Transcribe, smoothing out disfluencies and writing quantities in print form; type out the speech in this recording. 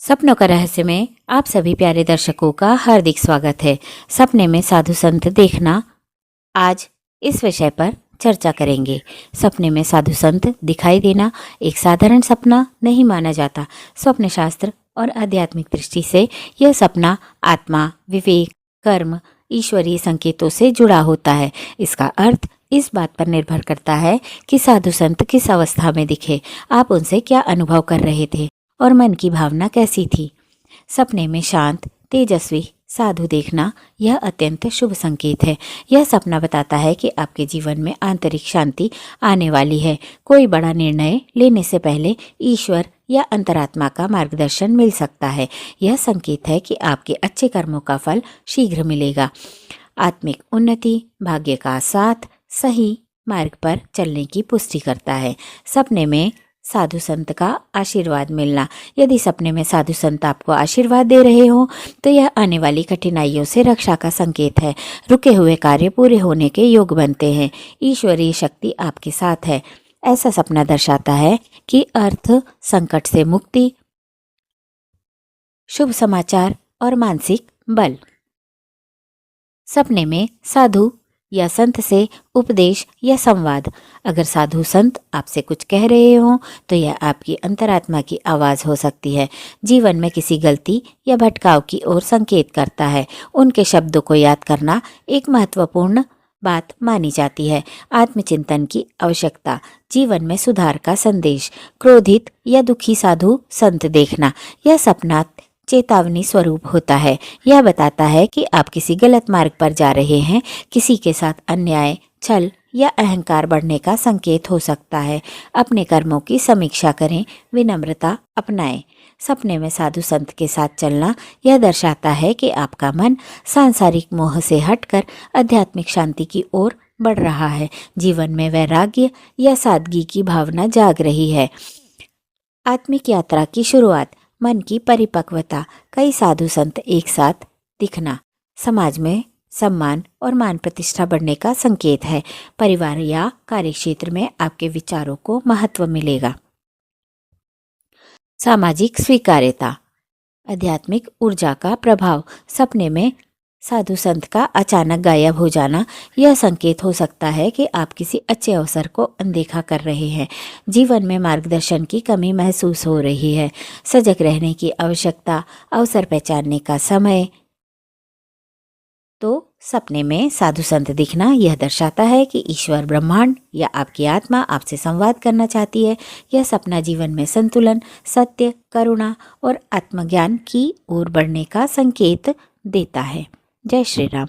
सपनों का रहस्य में आप सभी प्यारे दर्शकों का हार्दिक स्वागत है। सपने में साधु संत देखना, आज इस विषय पर चर्चा करेंगे। सपने में साधु संत दिखाई देना एक साधारण सपना नहीं माना जाता। स्वप्न शास्त्र और आध्यात्मिक दृष्टि से यह सपना आत्मा, विवेक, कर्म, ईश्वरीय संकेतों से जुड़ा होता है। इसका अर्थ इस बात पर निर्भर करता है कि साधु संत किस अवस्था में दिखे, आप उनसे क्या अनुभव कर रहे थे और मन की भावना कैसी थी। सपने में शांत, तेजस्वी साधु देखना यह अत्यंत शुभ संकेत है। यह सपना बताता है कि आपके जीवन में आंतरिक शांति आने वाली है। कोई बड़ा निर्णय लेने से पहले ईश्वर या अंतरात्मा का मार्गदर्शन मिल सकता है। यह संकेत है कि आपके अच्छे कर्मों का फल शीघ्र मिलेगा। आत्मिक उन्नति, भाग्य का साथ, सही मार्ग पर चलने की पुष्टि करता है। सपने में साधु संत का आशीर्वाद मिलना, यदि सपने में साधु संत आपको आशीर्वाद दे रहे हो तो यह आने वाली कठिनाइयों से रक्षा का संकेत है। रुके हुए कार्य पूरे होने के योग बनते हैं। ईश्वरीय शक्ति आपके साथ है। ऐसा सपना दर्शाता है कि अर्थ, संकट से मुक्ति, शुभ समाचार और मानसिक बल। सपने में साधु या संत से उपदेश या संवाद, अगर साधु संत आपसे कुछ कह रहे हो तो यह आपकी अंतरात्मा की आवाज़ हो सकती है। जीवन में किसी गलती या भटकाव की ओर संकेत करता है। उनके शब्दों को याद करना एक महत्वपूर्ण बात मानी जाती है। आत्मचिंतन की आवश्यकता, जीवन में सुधार का संदेश। क्रोधित या दुखी साधु संत देखना, यह सपना चेतावनी स्वरूप होता है। यह बताता है कि आप किसी गलत मार्ग पर जा रहे हैं। किसी के साथ अन्याय, छल या अहंकार बढ़ने का संकेत हो सकता है। अपने कर्मों की समीक्षा करें, विनम्रता अपनाएं। सपने में साधु संत के साथ चलना यह दर्शाता है कि आपका मन सांसारिक मोह से हटकर आध्यात्मिक शांति की ओर बढ़ रहा है। जीवन में वैराग्य या सादगी की भावना जाग रही है। आत्मिक यात्रा की शुरुआत, मन की परिपक्वता, कई साधु संत एक साथ दिखना, समाज में सम्मान और मान प्रतिष्ठा बढ़ने का संकेत है। परिवार या कार्यक्षेत्र में आपके विचारों को महत्व मिलेगा। सामाजिक स्वीकार्यता, आध्यात्मिक ऊर्जा का प्रभाव, सपने में साधु संत का अचानक गायब हो जाना यह संकेत हो सकता है कि आप किसी अच्छे अवसर को अनदेखा कर रहे हैं। जीवन में मार्गदर्शन की कमी महसूस हो रही है। सजग रहने की आवश्यकता, अवसर पहचानने का समय। तो सपने में साधु संत दिखना यह दर्शाता है कि ईश्वर, ब्रह्मांड या आपकी आत्मा आपसे संवाद करना चाहती है। यह सपना जीवन में संतुलन, सत्य, करुणा और आत्मज्ञान की ओर बढ़ने का संकेत देता है। जय श्री राम।